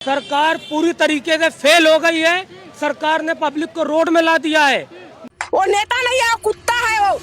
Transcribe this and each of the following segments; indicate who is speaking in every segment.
Speaker 1: सरकार पूरी तरीके से फेल हो गई है। सरकार ने पब्लिक को रोड में ला दिया है।
Speaker 2: वो नेता नहीं है, कुत्ता है वो।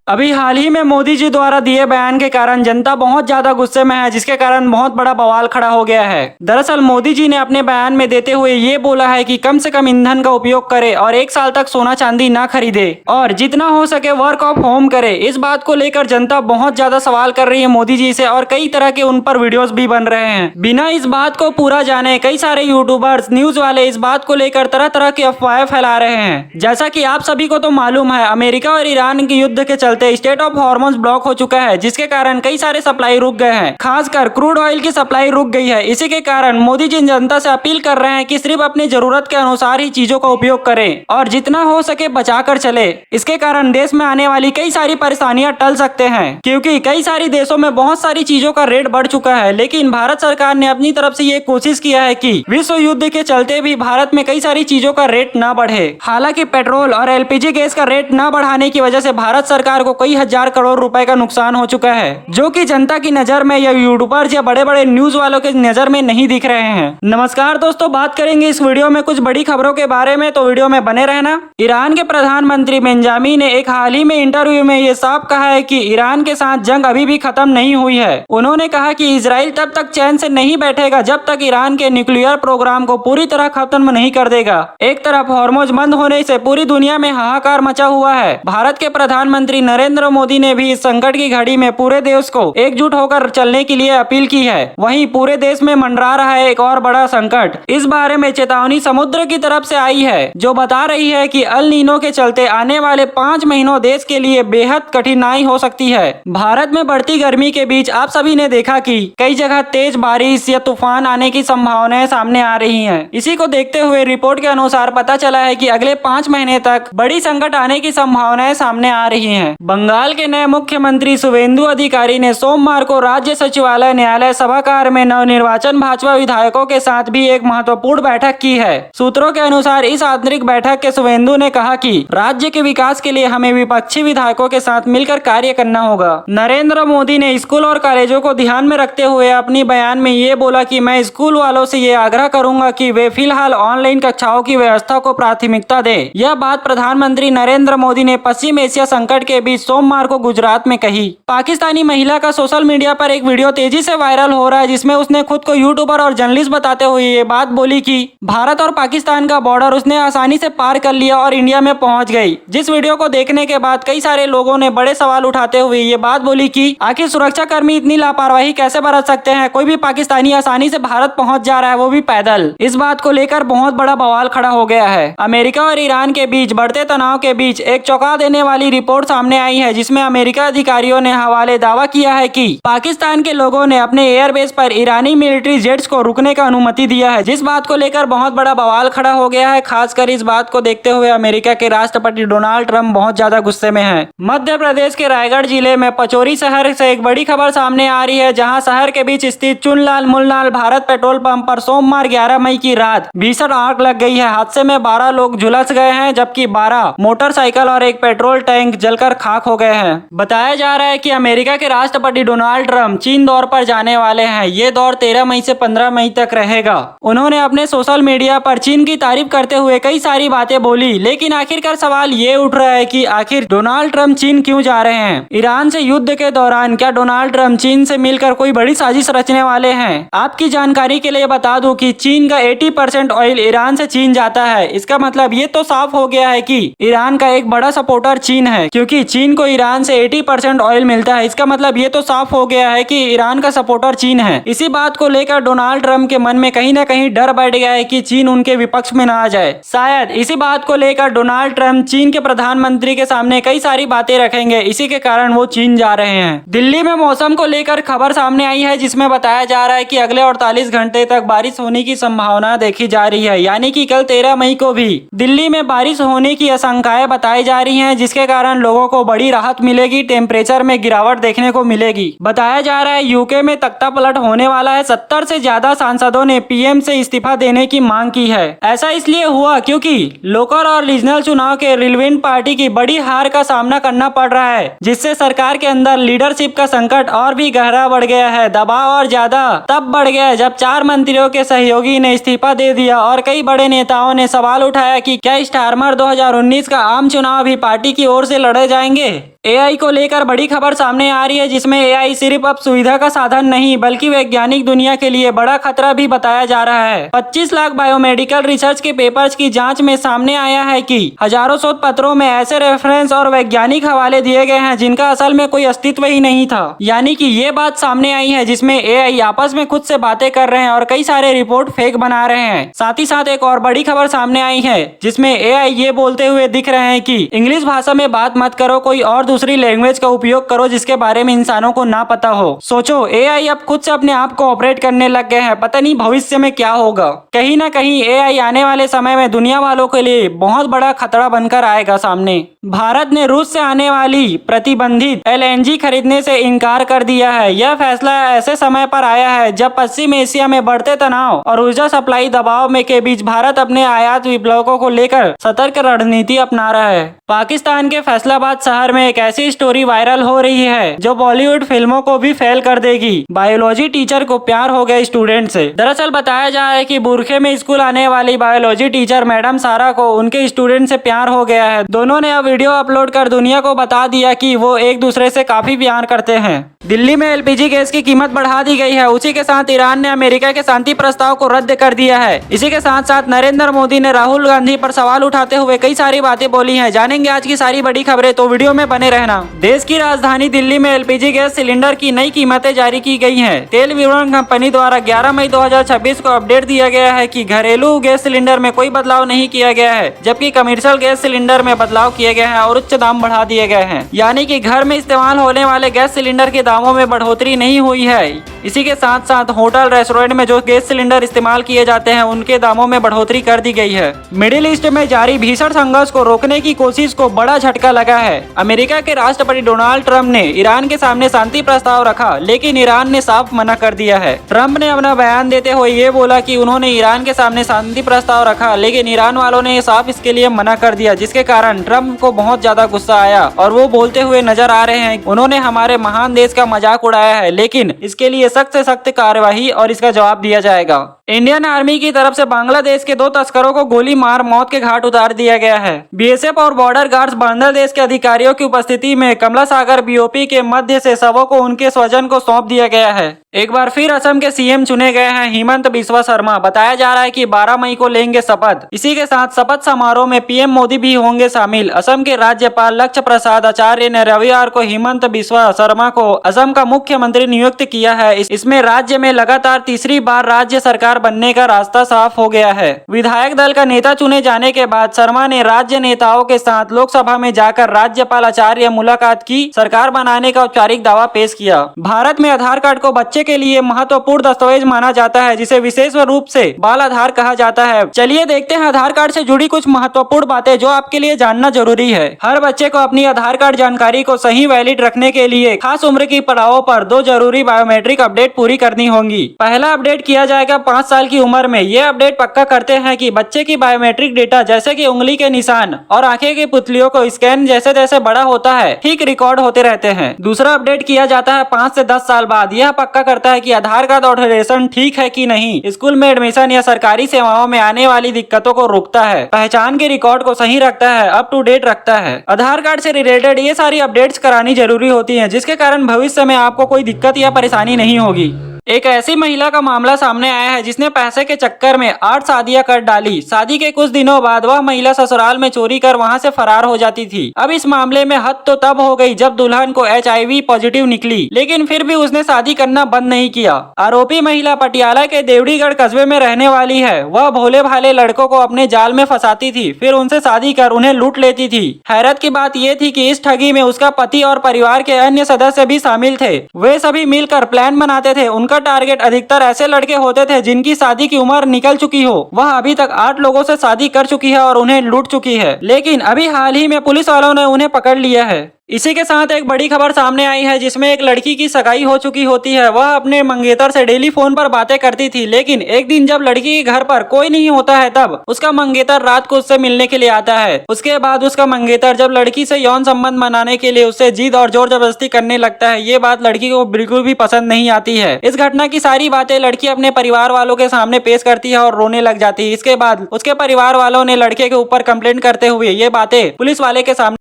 Speaker 3: अभी हाल ही में मोदी जी द्वारा दिए बयान के कारण जनता बहुत ज्यादा गुस्से में है, जिसके कारण बहुत बड़ा बवाल खड़ा हो गया है। दरअसल मोदी जी ने अपने बयान में देते हुए ये बोला है कि कम से कम ईंधन का उपयोग करे और 1 साल तक सोना चांदी ना खरीदे और जितना हो सके वर्क ऑफ होम करे। इस बात को लेकर जनता बहुत ज्यादा सवाल कर रही है मोदी जी से और कई तरह के उन पर वीडियोस भी बन रहे हैं। बिना इस बात को पूरा जाने कई सारे यूट्यूबर्स, न्यूज वाले इस बात को लेकर तरह तरह की अफवाहें फैला रहे हैं। जैसा कि आप सभी को तो मालूम है, अमेरिका और ईरान के युद्ध के चलते स्टेट ऑफ हॉर्मोन्स ब्लॉक हो चुका है, जिसके कारण कई सारे सप्लाई रुक गए हैं। खासकर क्रूड ऑयल की सप्लाई रुक गई है। इसी के कारण मोदी जी जनता से अपील कर रहे हैं कि सिर्फ अपनी जरूरत के अनुसार ही चीजों का उपयोग करें और जितना हो सके बचाकर चले। इसके कारण देश में आने वाली कई सारी परेशानियां टल सकते हैं, क्योंकि कई सारी देशों में बहुत सारी चीजों का रेट बढ़ चुका है। लेकिन भारत सरकार ने अपनी तरफ से ये कोशिश किया है कि विश्व युद्ध के चलते भी भारत में कई सारी चीजों का रेट न बढ़े। हालांकि पेट्रोल और एलपीजी गैस का रेट न बढ़ाने की वजह से भारत सरकार को कई हजार करोड़ रुपए का नुकसान हो चुका है, जो कि जनता की नजर में या यूट्यूबर्स या बड़े बड़े न्यूज वालों के नजर में नहीं दिख रहे हैं। नमस्कार दोस्तों, बात करेंगे इस वीडियो में कुछ बड़ी खबरों के बारे में, तो वीडियो में बने रहना। ईरान के प्रधानमंत्री बेंजामी ने एक हाल ही में इंटरव्यू में ये साफ कहा है कि ईरान के साथ जंग अभी भी खत्म नहीं हुई है। उन्होंने कहा कि इजराइल तब तक चैन से नहीं बैठेगा जब तक ईरान के न्यूक्लियर प्रोग्राम को पूरी तरह खत्म नहीं कर देगा। एक तरफ हॉर्मुज बंद होने से पूरी दुनिया में हाहाकार मचा हुआ है। भारत के प्रधानमंत्री नरेंद्र मोदी ने भी इस संकट की घड़ी में पूरे देश को एकजुट होकर चलने के लिए अपील की है। वहीं पूरे देश में मंडरा रहा है एक और बड़ा संकट। इस बारे में चेतावनी समुद्र की तरफ से आई है, जो बता रही है कि अल नीनो के चलते आने वाले 5 महीनों देश के लिए बेहद कठिनाई हो सकती है। भारत में बढ़ती गर्मी के बीच आप सभी ने देखा कि कई जगह तेज बारिश या तूफान आने की संभावनाएं सामने आ रही हैं। इसी को देखते हुए रिपोर्ट के अनुसार पता चला है कि अगले 5 महीने तक बड़ी संकट आने की संभावनाएं सामने आ रही हैं। बंगाल के नए मुख्यमंत्री शुवेंदु अधिकारी ने सोमवार को राज्य सचिवालय न्यायालय सभागार में नवनिर्वाचन भाजपा विधायकों के साथ भी एक महत्वपूर्ण बैठक की है। सूत्रों के अनुसार इस आंतरिक बैठक के शुवेंदु ने कहा कि राज्य के विकास के लिए हमें विपक्षी विधायकों के साथ मिलकर कार्य करना होगा। नरेंद्र मोदी ने स्कूल और कॉलेजों को ध्यान में रखते हुए अपनी बयान में ये बोला कि मैं स्कूल वालों से ये आग्रह करूंगा कि वे फिलहाल ऑनलाइन कक्षाओं की व्यवस्था को प्राथमिकता दें। यह बात प्रधानमंत्री नरेंद्र मोदी ने पश्चिम एशिया संकट के बीच सोमवार को गुजरात में कही। पाकिस्तानी महिला का सोशल मीडिया पर एक वीडियो तेजी से वायरल हो रहा है, जिसमें उसने खुद को यूट्यूबर और जर्नलिस्ट बताते हुए ये बात बोली कि भारत और पाकिस्तान का बॉर्डर उसने आसानी से पार कर लिया और इंडिया में पहुंच गई। जिस वीडियो को देखने के बाद कई सारे लोगों ने बड़े सवाल उठाते हुए ये बात बोली कि आखिर सुरक्षा कर्मी इतनी लापरवाही कैसे बरत सकते हैं। कोई भी पाकिस्तानी आसानी से भारत पहुंच जा रहा है, वो भी पैदल। इस बात को लेकर बहुत बड़ा बवाल खड़ा हो गया है। अमेरिका और ईरान के बीच बढ़ते तनाव के बीच एक चौंका देने वाली रिपोर्ट सामने आई है, जिसमें अमेरिका अधिकारियों ने हवाले दावा किया है कि पाकिस्तान के लोगों ने अपने एयरबेस पर ईरानी मिलिट्री जेट्स को रुकने का अनुमति दिया है, जिस बात को लेकर बहुत बड़ा बवाल खड़ा हो गया है। खासकर इस बात को देखते हुए अमेरिका के राष्ट्रपति डोनाल्ड ट्रंप बहुत ज्यादा गुस्से में हैं। मध्य प्रदेश के रायगढ़ जिले में पचौरी शहर से एक बड़ी खबर सामने आ रही है, जहां शहर के बीच स्थित चुनलाल मुललाल भारत पेट्रोल पंप पर सोमवार 11 मई की रात भीषण आग लग गई है। हादसे में 12 लोग झुलस गए हैं, जबकि 12 मोटरसाइकिल और एक पेट्रोल टैंक जलकर खाक हो गए हैं। बताया जा रहा है कि अमेरिका के राष्ट्रपति डोनाल्ड ट्रंप चीन दौरे पर जाने वाले हैं। ये दौर 13 मई से 15 मई तक रहेगा। उन्होंने अपने सोशल मीडिया पर चीन की तारीफ करते हुए कई सारी बातें बोली, लेकिन आखिरकार सवाल ये उठ रहा है कि आखिर डोनाल्ड ट्रंप चीन क्यों जा रहे हैं। ईरान से युद्ध के दौरान क्या डोनाल्ड ट्रंप चीन से मिलकर कोई बड़ी साजिश रचने वाले हैं। आपकी जानकारी के लिए बता दूं कि चीन का 80% ऑयल ईरान से चीन जाता है। इसका मतलब ये तो साफ हो गया है कि ईरान का एक बड़ा सपोर्टर चीन है, क्योंकि चीन को ईरान से 80% ऑयल मिलता है। इसका मतलब ये तो साफ हो गया है कि ईरान का सपोर्टर चीन है। इसी बात को लेकर डोनाल्ड ट्रंप के मन में कहीं ना कहीं डर बैठ गया है कि चीन उनके विपक्ष में ना आ जाए। शायद इसी बात को लेकर डोनाल्ड ट्रंप चीन के प्रधानमंत्री के सामने कई सारी बातें रखेंगे। इसी के कारण वो चीन जा रहे हैं। दिल्ली में मौसम को लेकर खबर सामने आई है, जिसमें बताया जा रहा है कि अगले 48 घंटे तक बारिश होने की संभावना देखी जा रही है। यानी कि कल 13 मई को भी दिल्ली में बारिश होने की आशंकाएं बताई जा रही हैं, जिसके कारण लोगों को बड़ी राहत मिलेगी, टेम्परेचर में गिरावट देखने को मिलेगी। बताया जा रहा है यूके में तख्ता पलट होने वाला है। 70 से ज्यादा सांसदों ने पीएम से इस्तीफा देने की मांग की है। ऐसा इसलिए हुआ क्योंकि लोकल और रीजनल चुनाव के रिलेवेंट पार्टी की बड़ी हार का सामना करना पड़ रहा है, जिससे सरकार के अंदर लीडरशिप का संकट और भी गहरा बढ़ गया है। दबाव और ज्यादा तब बढ़ गया जब 4 मंत्रियों के सहयोगी ने इस्तीफा दे दिया और कई बड़े नेताओं ने सवाल उठाया कि क्या स्टारमर 2019 का आम चुनाव भी पार्टी की ओर से लड़े जाएंगे। एआई को लेकर बड़ी खबर सामने आ रही है, जिसमें एआई सिर्फ अब सुविधा का साधन नहीं बल्कि वैज्ञानिक दुनिया के लिए बड़ा खतरा भी बताया जा रहा है। 25 लाख बायोमेडिकल रिसर्च के पेपर्स की जांच में सामने आया है कि हजारों शोध पत्रों में ऐसे रेफरेंस और वैज्ञानिक हवाले दिए गए हैं जिनका असल में कोई अस्तित्व ही नहीं था। यानी कि ये बात सामने आई है जिसमें एआई आपस में खुद से बातें कर रहे हैं और कई सारे रिपोर्ट फेक बना रहे हैं। साथ ही साथ एक और बड़ी खबर सामने आई है जिसमें एआई ये बोलते हुए दिख रहे हैं कि इंग्लिश भाषा में बात मत करो, कोई और दूसरी लैंग्वेज का उपयोग करो जिसके बारे में इंसानों को ना पता हो। सोचो, एआई अब खुद से अपने आप को ऑपरेट करने लग गए हैं। पता नहीं भविष्य में क्या होगा। कहीं ना कहीं एआई आने वाले समय में दुनिया वालों के लिए बहुत बड़ा खतरा बनकर आएगा सामने। भारत ने रूस से आने वाली प्रतिबंधित एलएनजी खरीदने से इनकार कर दिया है। यह फैसला ऐसे समय पर आया है जब पश्चिम एशिया में बढ़ते तनाव और ऊर्जा सप्लाई दबाव में के बीच भारत अपने आयात विकल्पों को लेकर सतर्क रणनीति अपना रहा है। पाकिस्तान के फैसलाबाद शहर में एक ऐसी स्टोरी वायरल हो रही है जो बॉलीवुड फिल्मों को भी फेल कर देगी। बायोलॉजी टीचर को प्यार हो गया स्टूडेंट से। दरअसल बताया जा रहा है कि बुरखे में स्कूल आने वाली बायोलॉजी टीचर मैडम सारा को उनके स्टूडेंट से प्यार हो गया है। दोनों ने अब वीडियो अपलोड कर दुनिया को बता दिया कि वो एक दूसरे से काफी प्यार करते हैं। दिल्ली में एलपीजी गैस की कीमत बढ़ा दी गई है। उसी के साथ ईरान ने अमेरिका के शांति प्रस्ताव को रद्द कर दिया है। इसी के साथ साथ नरेंद्र मोदी ने राहुल गांधी पर सवाल उठाते हुए कई सारी बातें बोली हैं। जानेंगे आज की सारी बड़ी खबरें, तो वीडियो में बने रहना। देश की राजधानी दिल्ली में एलपीजी गैस सिलेंडर की नई कीमतें जारी की गई हैं। तेल विपणन कंपनी द्वारा 11 मई 2026 को अपडेट दिया गया है कि घरेलू गैस सिलेंडर में कोई बदलाव नहीं किया गया है, जबकि कमर्शियल गैस सिलेंडर में बदलाव किए गए हैं और उच्च दाम बढ़ा दिए गए हैं। यानी कि घर में इस्तेमाल होने वाले गैस सिलेंडर के दामों में बढ़ोतरी नहीं हुई है। इसी के साथ साथ होटल रेस्टोरेंट में जो गैस सिलेंडर इस्तेमाल किए जाते हैं उनके दामों में बढ़ोतरी कर दी गई है। मिडिल ईस्ट में जारी भीषण संघर्ष को रोकने की कोशिश को बड़ा झटका लगा है। अमेरिका के राष्ट्रपति डोनाल्ड ट्रंप ने ईरान के सामने शांति प्रस्ताव रखा, लेकिन ईरान ने साफ मना कर दिया है। ट्रंप ने अपना बयान देते हुए ये बोला कि उन्होंने ईरान के सामने शांति प्रस्ताव रखा, लेकिन ईरान वालों ने साफ इसके लिए मना कर दिया, जिसके कारण ट्रंप को बहुत ज्यादा गुस्सा आया और वो बोलते हुए नजर आ रहे हैं उन्होंने हमारे महान देश का मजाक उड़ाया है, लेकिन इसके लिए सख्त से सख्त कार्यवाही और इसका जवाब दिया जाएगा। इंडियन आर्मी की तरफ से बांग्लादेश के 2 तस्करों को गोली मार मौत के घाट उतार दिया गया है। बीएसएफ और बॉर्डर गार्ड्स बांग्लादेश के अधिकारियों की उपस्थिति में कमला सागर बीओपी के मध्य से शवों को उनके स्वजन को सौंप दिया गया है। एक बार फिर असम के सीएम चुने गए हैं हिमंत बिस्वा शर्मा। बताया जा रहा है कि 12 मई को लेंगे शपथ। इसी के साथ शपथ समारोह में पीएम मोदी भी होंगे शामिल। असम के राज्यपाल लक्ष्य प्रसाद आचार्य ने रविवार को हिमंत बिस्वा शर्मा को असम का मुख्यमंत्री नियुक्त किया है। इसमें राज्य में लगातार तीसरी बार राज्य सरकार बनने का रास्ता साफ हो गया है। विधायक दल का नेता चुने जाने के बाद शर्मा ने राज्य नेताओं के साथ लोकसभा में जाकर राज्यपाल आचार्य मुलाकात की सरकार बनाने का औपचारिक दावा पेश किया। भारत में आधार कार्ड को बच्चे के लिए महत्वपूर्ण दस्तावेज माना जाता है, जिसे विशेष रूप से बाल आधार कहा जाता है। चलिए देखते हैं आधार कार्ड से जुड़ी कुछ महत्वपूर्ण बातें जो आपके लिए जानना जरूरी है। हर बच्चे को अपनी आधार कार्ड जानकारी को सही वैलिड रखने के लिए खास उम्र की पड़ावों पर 2 जरूरी बायोमेट्रिक अपडेट पूरी करनी होंगी। पहला अपडेट किया जाएगा 5 साल की उम्र में। ये अपडेट पक्का करते हैं कि बच्चे की बायोमेट्रिक डेटा जैसे कि उंगली के निशान और आंखें की पुतलियों को स्कैन जैसे जैसे बड़ा होता है ठीक रिकॉर्ड होते रहते हैं। दूसरा अपडेट किया जाता है 5 से 10 साल बाद। यह पक्का करता है कि आधार कार्ड ऑथराइजेशन ठीक है कि नहीं, स्कूल में एडमिशन या सरकारी सेवाओं में आने वाली दिक्कतों को रोकता है, पहचान के रिकॉर्ड को सही रखता है, अप टू डेट रखता है। आधार कार्ड से रिलेटेड ये सारी अपडेट्स करानी जरूरी होती है, जिसके कारण भविष्य में आपको कोई दिक्कत या परेशानी नहीं होगी। एक ऐसी महिला का मामला सामने आया है जिसने पैसे के चक्कर में 8 शादियां कर डाली। शादी के कुछ दिनों बाद वह महिला ससुराल में चोरी कर वहां से फरार हो जाती थी। अब इस मामले में हद तो तब हो गई जब दुल्हन को HIV पॉजिटिव निकली, लेकिन फिर भी उसने शादी करना बंद नहीं किया। आरोपी महिला पटियाला के देवड़ीगढ़ कस्बे में रहने वाली है। वह भोले भाले लड़कों को अपने जाल में फंसाती थी, फिर उनसे शादी कर उन्हें लूट लेती थी। हैरत की बात यह थी कि इस ठगी में उसका पति और परिवार के अन्य सदस्य भी शामिल थे। वे सभी मिलकर प्लान बनाते थे। उनका टारगेट अधिकतर ऐसे लड़के होते थे जिनकी शादी की उम्र निकल चुकी हो। वह अभी तक 8 लोगों से शादी कर चुकी है और उन्हें लूट चुकी है, लेकिन अभी हाल ही में पुलिस वालों ने उन्हें पकड़ लिया है। इसी के साथ एक बड़ी खबर सामने आई है जिसमें एक लड़की की सगाई हो चुकी होती है। वह अपने मंगेतर से डेली फोन पर बातें करती थी, लेकिन एक दिन जब लड़की के घर पर कोई नहीं होता है तब उसका मंगेतर रात को उससे मिलने के लिए आता है। उसके बाद उसका मंगेतर जब लड़की से यौन संबंध मनाने के लिए उससे जिद और जोर जबरदस्ती करने लगता है। ये बात लड़की को बिल्कुल भी पसंद नहीं आती है। इस घटना की सारी बातें लड़की अपने परिवार वालों के सामने पेश करती है और रोने लग जाती है। इसके बाद उसके परिवार वालों ने लड़के के ऊपर कंप्लेंट करते हुए ये बातें पुलिस वाले के सामने